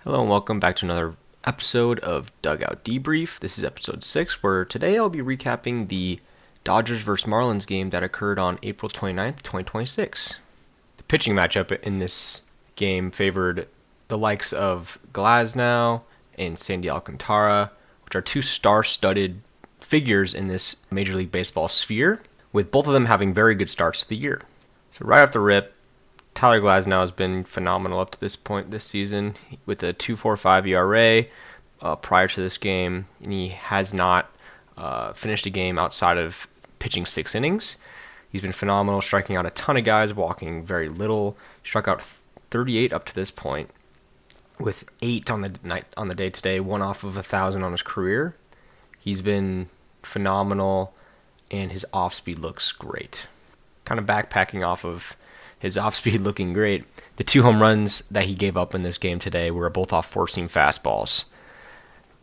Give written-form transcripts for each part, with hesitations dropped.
Hello and welcome back to another episode of Dugout Debrief. This is episode 6, where today I'll be recapping the Dodgers vs. Marlins game that occurred on April 29th, 2026. The pitching matchup in this game favored the likes of Glasnow and Sandy Alcantara, which are two star-studded figures in this Major League Baseball sphere, with both of them having very good starts to the year. So right off the rip, Tyler Glasnow has been phenomenal up to this point this season with a 2.45 ERA prior to this game, and he has not finished a game outside of pitching 6 innings. He's been phenomenal, striking out a ton of guys, walking very little. Struck out 38 up to this point, with 8 on the day today, 1 off of 1,000 on his career. He's been phenomenal, and his off speed looks great. Kind of backpacking off of his off-speed looking great. The 2 home runs that he gave up in this game today were both off four-seam fastballs.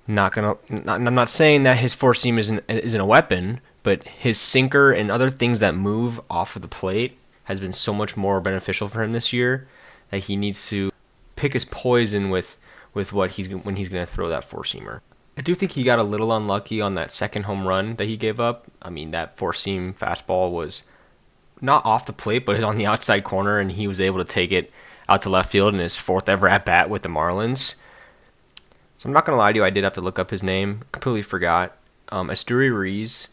I'm not saying that his four-seam isn't a weapon, but his sinker and other things that move off of the plate has been so much more beneficial for him this year that he needs to pick his poison with when he's going to throw that four-seamer. I do think he got a little unlucky on that second home run that he gave up. I mean, that four-seam fastball was not off the plate, but on the outside corner, and he was able to take it out to left field in his 4th ever at bat with the Marlins. So I'm not gonna lie to you, I did have to look up his name. Completely forgot. Asturi Ruiz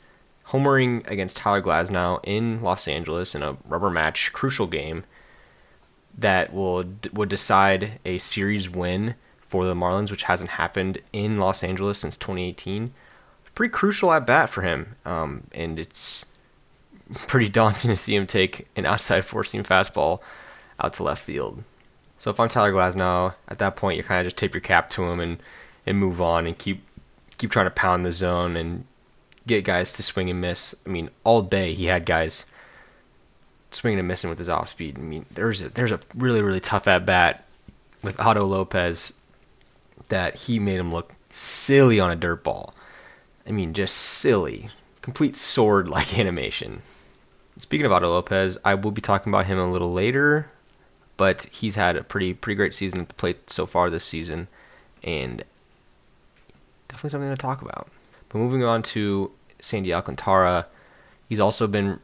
homering against Tyler Glasnow in Los Angeles in a rubber match, crucial game that would decide a series win for the Marlins, which hasn't happened in Los Angeles since 2018. Pretty crucial at bat for him, and it's pretty daunting to see him take an outside four-seam fastball out to left field. So if I'm Tyler Glasnow, at that point you kind of just tip your cap to him and move on and keep trying to pound the zone and get guys to swing and miss. I mean, all day he had guys swinging and missing with his off speed. I mean, there's a really, really tough at bat with Otto Lopez that he made him look silly on a dirt ball. I mean, just silly. Complete sword-like animation. Speaking of Otto Lopez, I will be talking about him a little later, but he's had a pretty great season at the plate so far this season, and definitely something to talk about. But moving on to Sandy Alcantara, he's also been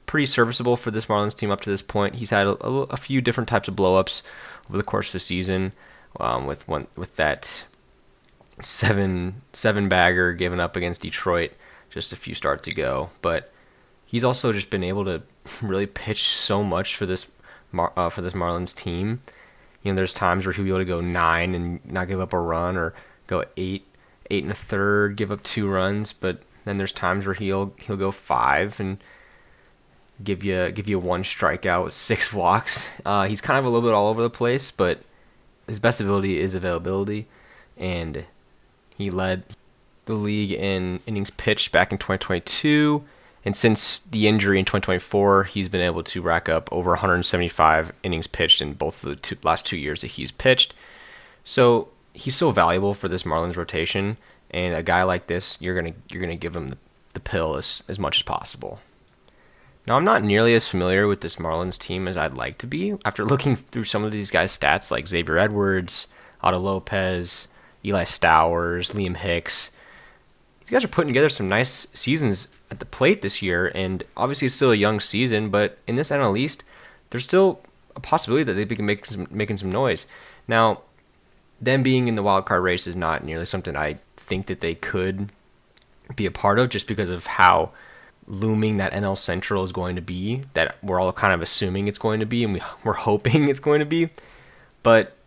pretty serviceable for this Marlins team up to this point. He's had a few different types of blowups over the course of the season, with that seven bagger given up against Detroit just a few starts ago, but he's also just been able to really pitch so much for this Marlins team. You know, there's times where he'll be able to go 9 and not give up a run, or go 8 and a third, give up 2 runs. But then there's times where he'll go 5 and give you 1 strikeout with 6 walks. He's kind of a little bit all over the place, but his best ability is availability, and he led the league in innings pitched back in 2022. And since the injury in 2024, he's been able to rack up over 175 innings pitched in both of the last 2 years that he's pitched. So he's so valuable for this Marlins rotation, and a guy like this, you're gonna give him the pill as much as possible. Now, I'm not nearly as familiar with this Marlins team as I'd like to be. After looking through some of these guys' stats, like Xavier Edwards, Otto Lopez, Eli Stowers, Liam Hicks, these guys are putting together some nice seasons at the plate this year, and obviously it's still a young season, but in this NL East, there's still a possibility that they can making some noise. Now, them being in the wild card race is not nearly something I think that they could be a part of, just because of how looming that NL Central is going to be, that we're all kind of assuming it's going to be, and we're hoping it's going to be. But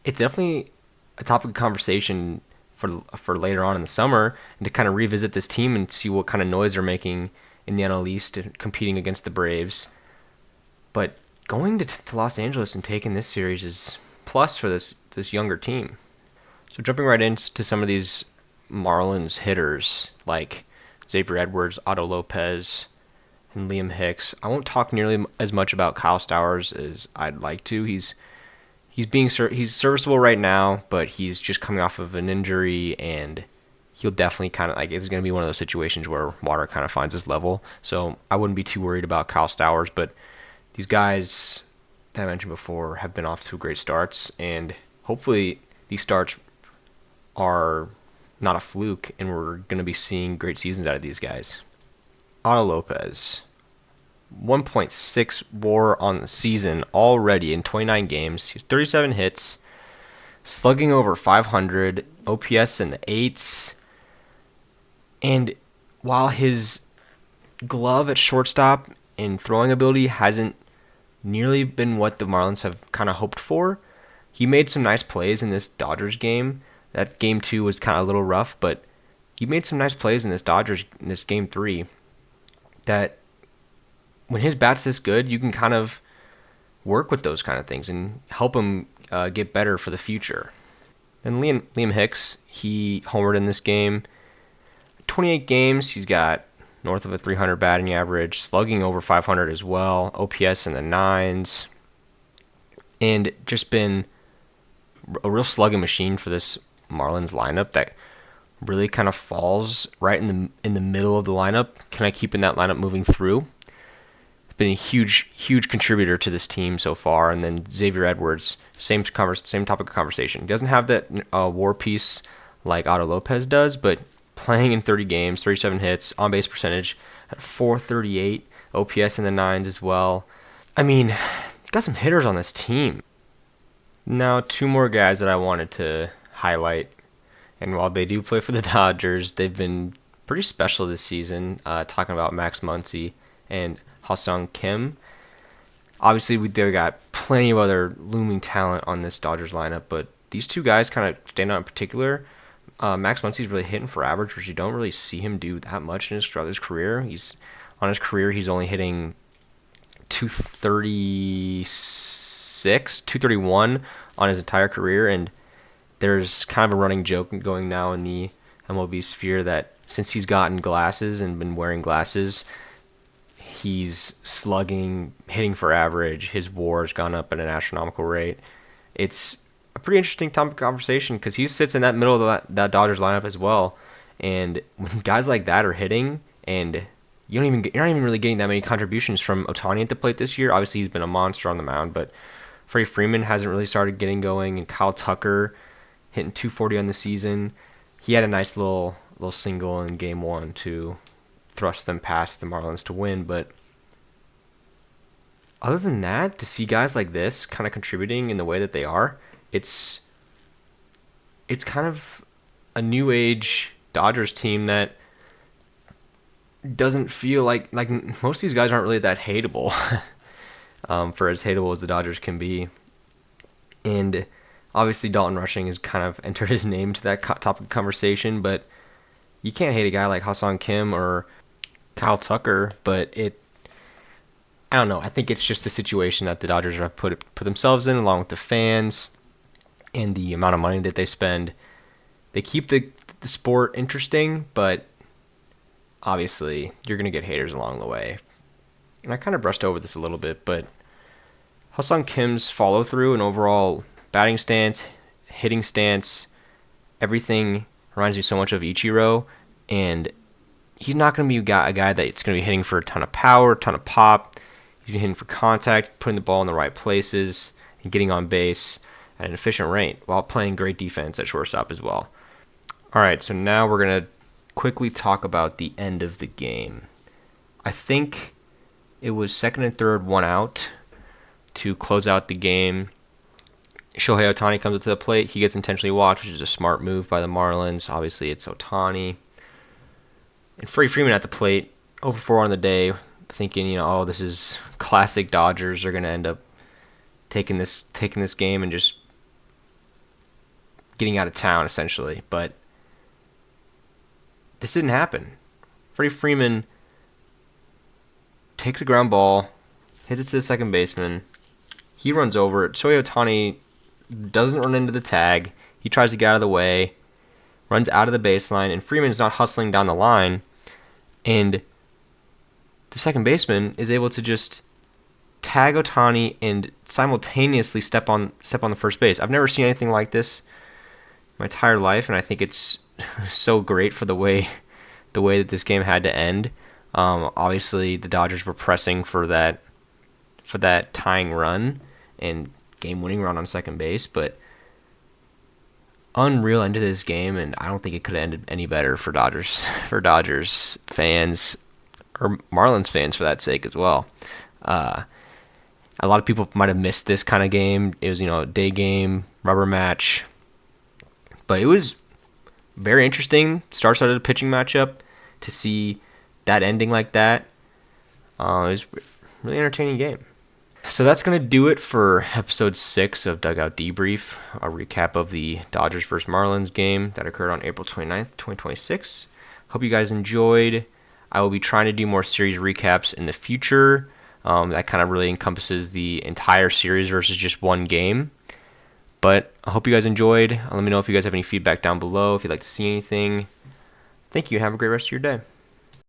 it's definitely a topic of conversation for later on in the summer, and to kind of revisit this team and see what kind of noise they're making in the NL East and competing against the Braves. But going to Los Angeles and taking this series is plus for this younger team. So jumping right into some of these Marlins hitters like Xavier Edwards, Otto Lopez, and Liam Hicks. I won't talk nearly as much about Kyle Stowers as I'd like to. He's serviceable right now, but he's just coming off of an injury, and he'll definitely kind of, like, it's going to be one of those situations where water kind of finds his level. So I wouldn't be too worried about Kyle Stowers, but these guys that I mentioned before have been off to great starts, and hopefully these starts are not a fluke, and we're going to be seeing great seasons out of these guys. Otto Lopez, 1.6 WAR on the season already in 29 games. He's 37 hits, slugging over 500, OPS in the 8s. And while his glove at shortstop and throwing ability hasn't nearly been what the Marlins have kind of hoped for, he made some nice plays in this Dodgers game. That game 2 was kind of a little rough, but he made some nice plays in this game 3 that when his bat's this good, you can kind of work with those kind of things and help him get better for the future. Then Liam Hicks, he homered in this game. 28 games, he's got north of a 300 batting average, slugging over 500 as well, OPS in the 9s, and just been a real slugging machine for this Marlins lineup that really kind of falls right in the middle of the lineup, kind of keeping that lineup moving through. It's been a huge contributor to this team so far. And then Xavier Edwards, same topic of conversation. He doesn't have that WAR piece like Otto Lopez does, but playing in 30 games, 37 hits, on-base percentage at .438, OPS in the 9s as well. I mean, got some hitters on this team. Now, 2 more guys that I wanted to highlight. And while they do play for the Dodgers, they've been pretty special this season, talking about Max Muncy and Ha-Seong Kim. Obviously, they've got plenty of other looming talent on this Dodgers lineup, but these 2 guys kind of stand out in particular. Max Muncy's really hitting for average, which you don't really see him do that much throughout his career. He's only hitting 236, 231 on his entire career, and there's kind of a running joke going now in the MLB sphere that since he's gotten glasses and been wearing glasses, he's slugging, hitting for average. His WAR has gone up at an astronomical rate. It's a pretty interesting topic of conversation because he sits in that middle of that Dodgers lineup as well. And when guys like that are hitting, and you're not even really getting that many contributions from Ohtani at the plate this year. Obviously, he's been a monster on the mound, but Freddie Freeman hasn't really started getting going, and Kyle Tucker hitting 240 on the season. He had a nice little single in game 1 to thrust them past the Marlins to win. But other than that, to see guys like this kind of contributing in the way that they are, it's kind of a new age Dodgers team that doesn't feel like most of these guys aren't really that hateable, for as hateable as the Dodgers can be. And obviously, Dalton Rushing has kind of entered his name to that topic of conversation, but you can't hate a guy like Ha-Seong Kim or Kyle Tucker, but I don't know. I think it's just the situation that the Dodgers have put themselves in, along with the fans and the amount of money that they spend. They keep the sport interesting, but obviously, you're going to get haters along the way. And I kind of brushed over this a little bit, but Ha-Seong Kim's follow-through and overall batting stance, hitting stance, everything reminds me so much of Ichiro, and he's not going to be a guy that's going to be hitting for a ton of power, a ton of pop. He's going to be hitting for contact, putting the ball in the right places, and getting on base at an efficient rate while playing great defense at shortstop as well. All right, so now we're going to quickly talk about the end of the game. I think it was second and third, 1 out to close out the game. Shohei Ohtani comes up to the plate. He gets intentionally walked, which is a smart move by the Marlins. Obviously, it's Ohtani. And Freddie Freeman at the plate, 0-4 on the day, thinking, this is classic Dodgers. They're going to end up taking this game and just getting out of town, essentially. But this didn't happen. Freddie Freeman takes a ground ball, hits it to the second baseman. He runs over it. Shohei Ohtani doesn't run into the tag. He tries to get out of the way, runs out of the baseline, and Freeman's not hustling down the line. And the second baseman is able to just tag Ohtani and simultaneously step on the first base. I've never seen anything like this my entire life, and I think it's so great for the way that this game had to end. Obviously, the Dodgers were pressing for that tying run and game-winning run on second base, but unreal end to this game, and I don't think it could have ended any better for Dodgers fans or Marlins fans for that sake as well. A lot of people might have missed this kind of game. It was, a day game, rubber match, but it was very interesting. Started a pitching matchup to see that ending like that. It was a really entertaining game. So that's going to do it for episode 6 of Dugout Debrief, a recap of the Dodgers vs. Marlins game that occurred on April 29th, 2026. Hope you guys enjoyed. I will be trying to do more series recaps in the future. That kind of really encompasses the entire series versus just one game. But I hope you guys enjoyed. Let me know if you guys have any feedback down below, if you'd like to see anything. Thank you, and have a great rest of your day.